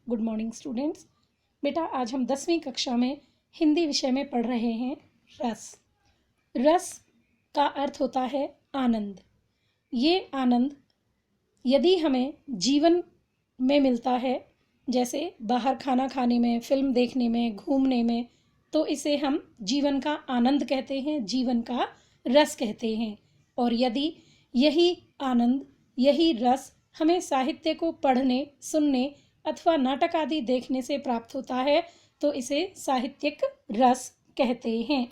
Good morning students. बेटा आज हम 10वीं कक्षा में हिंदी विषय में पढ़ रहे हैं रस। रस का अर्थ होता है आनंद। ये आनंद यदि हमें जीवन में मिलता है, जैसे बाहर खाना खाने में, फिल्म देखने में, घूमने में, तो इसे हम जीवन का आनंद कहते हैं, जीवन का रस कहते हैं। और यदि यही आनंद, यही रस हमें साहित्य को पढ़ने, सुनने अथवा नाटक आदि देखने से प्राप्त होता है तो इसे साहित्यिक रस कहते हैं।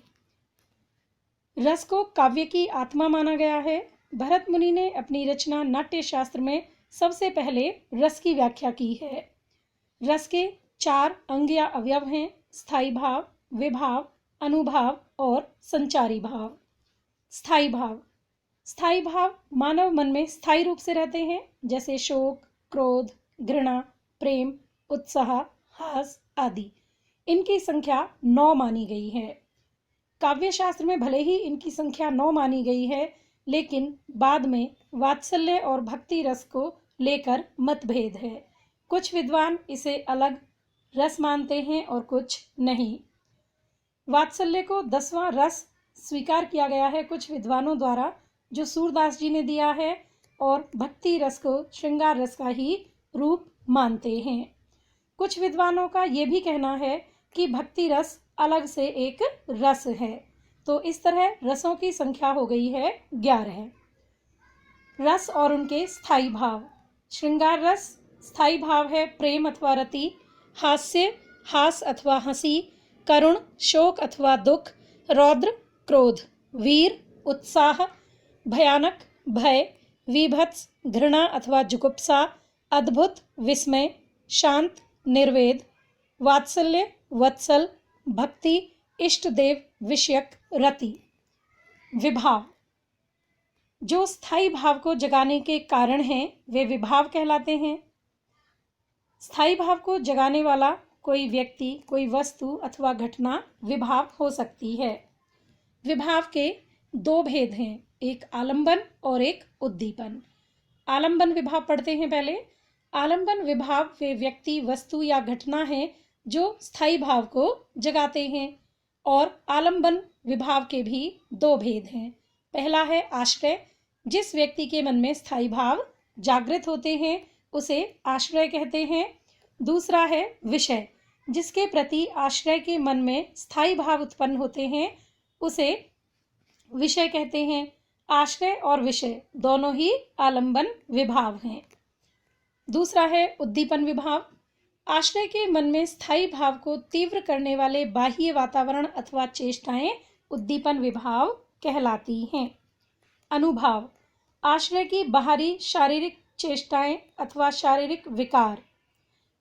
रस को काव्य की आत्मा माना गया है। भरत मुनि ने अपनी रचना नाट्य शास्त्र में सबसे पहले रस की व्याख्या की है। रस के 4 अंग या अवयव हैं: स्थायी भाव, विभाव, अनुभाव और संचारी भाव। स्थायी भाव। स्थायी भाव मानव मन में स्थायी रूप से रहते हैं, जैसे शोक, क्रोध, घृणा, प्रेम, उत्साह, हास आदि। इनकी संख्या 9 मानी गई है। काव्य शास्त्र में भले ही इनकी संख्या 9 मानी गई है, लेकिन बाद में वात्सल्य और भक्ति रस को लेकर मतभेद है। कुछ विद्वान इसे अलग रस मानते हैं और कुछ नहीं। वात्सल्य को 10वां रस स्वीकार किया गया है कुछ विद्वानों द्वारा, जो सूरदास जी ने दिया है, और भक्ति रस को श्रृंगार रस का ही रूप मानते हैं। कुछ विद्वानों का ये भी कहना है कि भक्ति रस अलग से एक रस है। तो इस तरह रसों की संख्या हो गई है 11। रस और उनके स्थायी भाव। श्रृंगार रस स्थायी भाव है प्रेम अथवा रति, हास्य हास अथवा हंसी, करुण शोक अथवा दुख, रौद्र क्रोध, वीर उत्साह, भयानक भय, विभत्स घृणा अथवा जुगुप्सा, अद्भुत विस्मय, शांत निर्वेद, वात्सल्य वत्सल, भक्ति इष्ट देव विषयक रति। विभाव। जो स्थायी भाव को जगाने के कारण हैं वे विभाव कहलाते हैं। स्थायी भाव को जगाने वाला कोई व्यक्ति, कोई वस्तु अथवा घटना विभाव हो सकती है। विभाव के 2 भेद हैं, एक आलंबन और एक उद्दीपन। आलंबन विभाव पढ़ते हैं पहले। आलंबन विभाव वे व्यक्ति, वस्तु या घटना है जो स्थायी भाव को जगाते हैं। और आलंबन विभाव के भी 2 भेद हैं। पहला है आश्रय। जिस व्यक्ति के मन में स्थायी भाव जागृत होते हैं उसे आश्रय कहते हैं। दूसरा है विषय। जिसके प्रति आश्रय के मन में स्थायी भाव उत्पन्न होते हैं उसे विषय कहते हैं। आश्रय और विषय दोनों ही आलंबन विभाव हैं। दूसरा है उद्दीपन विभाव। आश्रय के मन में स्थायी भाव को तीव्र करने वाले बाह्य वातावरण अथवा चेष्टाएं उद्दीपन विभाव कहलाती हैं। अनुभाव। आश्रय की बाहरी शारीरिक चेष्टाएं अथवा शारीरिक विकार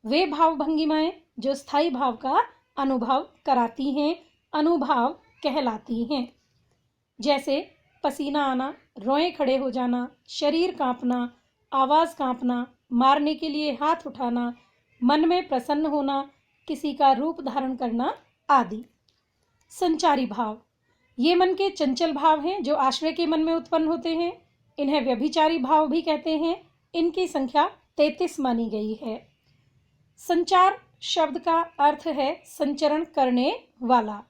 वे भाव भंगिमाएं जो स्थायी भाव का अनुभव कराती हैं, अनुभाव कहलाती हैं। जैसे पसीना आना, रोएं खड़े हो जाना, शरीर कांपना, आवाज कांपना, मारने के लिए हाथ उठाना, मन में प्रसन्न होना, किसी का रूप धारण करना आदि। संचारी भाव। ये मन के चंचल भाव हैं जो आश्रय के मन में उत्पन्न होते हैं। इन्हें व्यभिचारी भाव भी कहते हैं। इनकी संख्या 33 मानी गई है। संचार शब्द का अर्थ है संचरण करने वाला।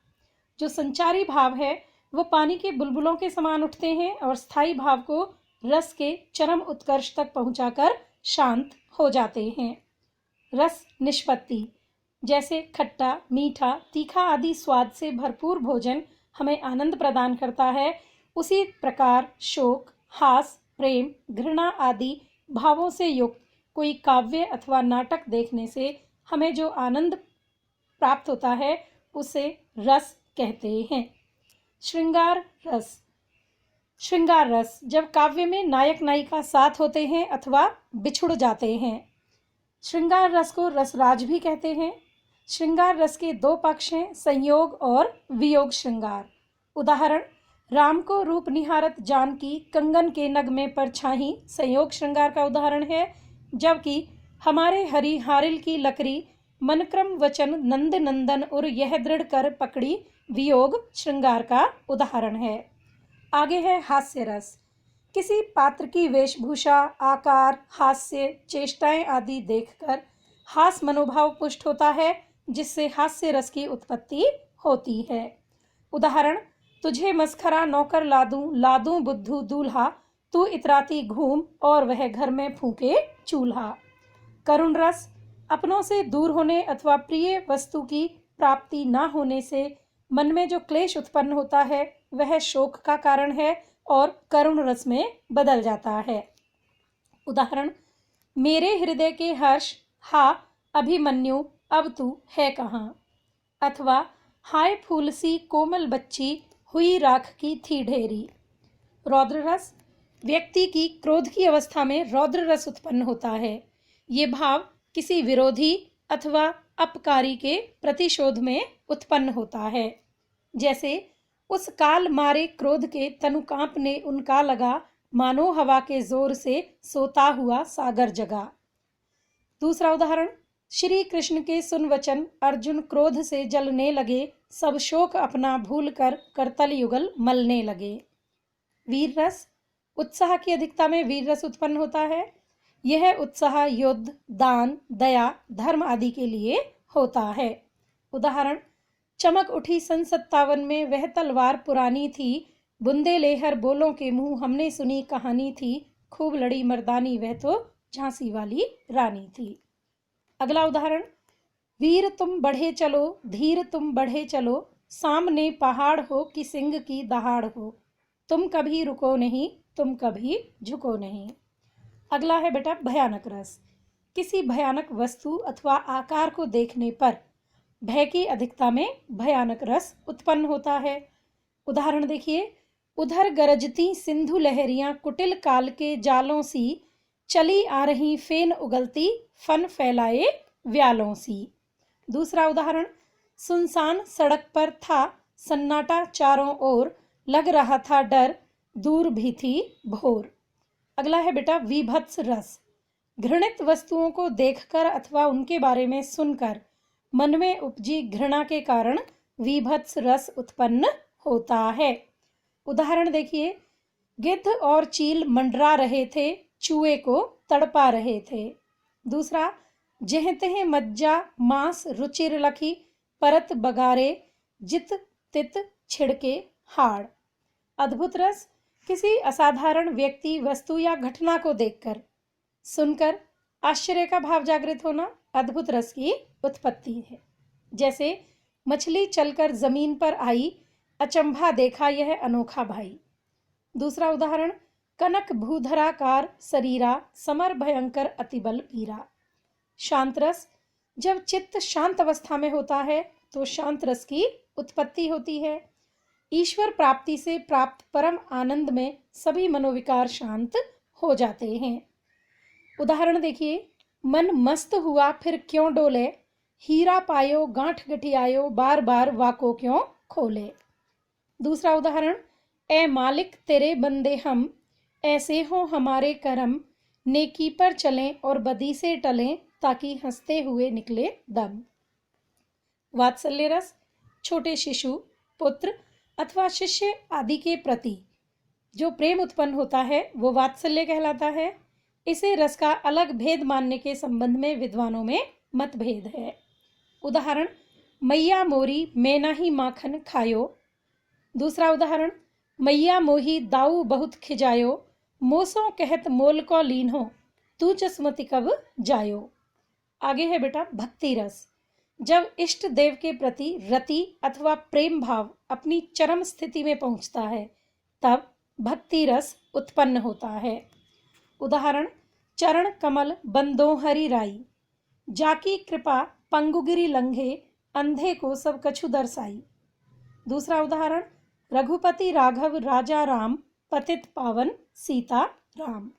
जो संचारी भाव है वो पानी के बुलबुलों के समान उठते हैं और स्थायी भाव को रस के चरम उत्कर्ष तक पहुंचाकर शांत हो जाते हैं। रस निष्पत्ति। जैसे खट्टा, मीठा, तीखा आदि स्वाद से भरपूर भोजन हमें आनंद प्रदान करता है, उसी प्रकार शोक, हास, प्रेम, घृणा आदि भावों से युक्त कोई काव्य अथवा नाटक देखने से हमें जो आनंद प्राप्त होता है उसे रस कहते हैं। श्रृंगार रस। श्रृंगार रस जब काव्य में नायक नायिका साथ होते हैं अथवा बिछुड़ जाते हैं। श्रृंगार रस को रसराज भी कहते हैं। श्रृंगार रस के 2 पक्ष हैं, संयोग और वियोग श्रृंगार। उदाहरण, राम को रूप निहारत जानकी कंगन के नगमे पर छाही संयोग श्रृंगार का उदाहरण है, जबकि हमारे हरि हारिल की लकड़ी मनक्रम वचन नंद नंदन और यह दृढ़ कर पकड़ी वियोग श्रृंगार का उदाहरण है। आगे है हास्य रस। किसी पात्र की वेशभूषा, आकार, हास्य, चेष्टाएं आदि देखकर हास्य मनोभाव पुष्ट होता है, जिससे हास्य रस की उत्पत्ति होती है। उदाहरण, तुझे मस्खरा नौकर लादूं बुद्धू दूल्हा, तू इतराती घूम और वह घर में फूके चूल्हा। करुण रस, अपनों से दूर होने अथवा प्रिय वस्तु की प्राप्ति न होने से मन में जो क्लेश उत्पन्न होता है वह शोक का कारण है और करुण रस में बदल जाता है। उदाहरण, मेरे हृदय के हर्ष, हा अभिमन्यु अब तू है कहाँ। अथवा, हाय फूल सी कोमल बच्ची, हुई राख की थी ढेरी। रौद्र रस, व्यक्ति की क्रोध की अवस्था में रौद्र रस उत्पन्न होता है। ये भाव किसी विरोधी अथवा अपकारी के प्रतिशोध में उत्पन्न होता है। जैसे, उस काल मारे क्रोध के तनु कांपने उनका लगा, मानो हवा के जोर से सोता हुआ सागर जगा। दूसरा उदाहरण, श्री कृष्ण के सुन वचन, अर्जुन क्रोध से जलने लगे, सब शोक अपना भूल कर करतल युगल मलने लगे। वीर रस, उत्साह की अधिकता में वीर रस उत्पन्न होता है। यह उत्साह युद्ध, दान, दया, धर्म आदि के लिए होता है। उदाहरण, चमक उठी सन 57 में वह तलवार पुरानी थी, बुंदेलेहर बोलों के मुंह हमने सुनी कहानी थी, खूब लड़ी मर्दानी वह तो झांसी वाली रानी थी। अगला उदाहरण, वीर तुम बढ़े चलो, धीर तुम बढ़े चलो, सामने पहाड़ हो कि सिंह की दहाड़ हो, तुम कभी रुको नहीं, तुम कभी झुको नहीं। अगला है बेटा भयानक रस। किसी भयानक वस्तु अथवा आकार को देखने पर भय की अधिकता में भयानक रस उत्पन्न होता है। उदाहरण देखिए, उधर गरजती सिंधु लहरियां कुटिल काल के जालों सी, चली आ रही फेन उगलती फन फैलाए व्यालों सी। दूसरा उदाहरण, सुनसान सड़क पर था सन्नाटा चारों ओर, लग रहा था डर, दूर भी थी भोर। अगला है बेटा विभत्स रस। घृणित वस्तुओं को देखकर अथवा उनके बारे में सुनकर मन में उपजी घृणा के कारण विभत्स रस उत्पन्न होता है। उदाहरण देखिए, गिद्ध और चील मंडरा रहे थे, चूहे को तड़पा रहे थे। दूसरा, जह तह मज्जा मांस रुचिर लखी, परत बगारे जित तित छिड़के हाड़। अद्भुत रस, किसी असाधारण व्यक्ति, वस्तु या घटना को देखकर सुनकर आश्चर्य का भाव जागृत होना अद्भुत रस की उत्पत्ति है। जैसे, मछली चलकर जमीन पर आई, अचंभा देखा यह अनोखा भाई। दूसरा उदाहरण, कनक भूधराकार शरीरा, समर भयंकर अतिबल पीरा। शांत रस, जब चित्त शांत अवस्था में होता है तो शांत रस की उत्पत्ति होती है। ईश्वर प्राप्ति से प्राप्त परम आनंद में सभी मनोविकार शांत हो जाते हैं। उदाहरण देखिए, मन मस्त हुआ फिर क्यों डोले, हीरा पायो गांठ गठियायो, बार बार वाको क्यों खोले। दूसरा उदाहरण, ए मालिक तेरे बंदे हम, ऐसे हो हमारे करम, नेकी पर चलें और बदी से टलें, ताकि हंसते हुए निकले दम। वात्सल्य रस, छोटे शिशु, पुत्र अथवा शिष्य आदि के प्रति जो प्रेम उत्पन्न होता है वो वात्सल्य कहलाता है। इसे रस का अलग भेद मानने के संबंध में विद्वानों में मतभेद है। उदाहरण, मैया मोरी मैं नाही माखन खायो। दूसरा उदाहरण, मैया मोही दाऊ बहुत खिजायो, मोसों कहत मोल को लीन हो, तू जसमति कब जायो। आगे है बेटा भक्ति रस। जब इष्ट देव के प्रति रति अथवा प्रेम भाव अपनी चरम स्थिति में पहुंचता है तब भक्ति रस उत्पन्न होता है। उदाहरण, चरण कमल बंदो हरि राई, जाकी कृपा पंगुगिरी लंघे, अंधे को सब कछु दर्शाई। दूसरा उदाहरण, रघुपति राघव राजा राम, पतित पावन सीता राम।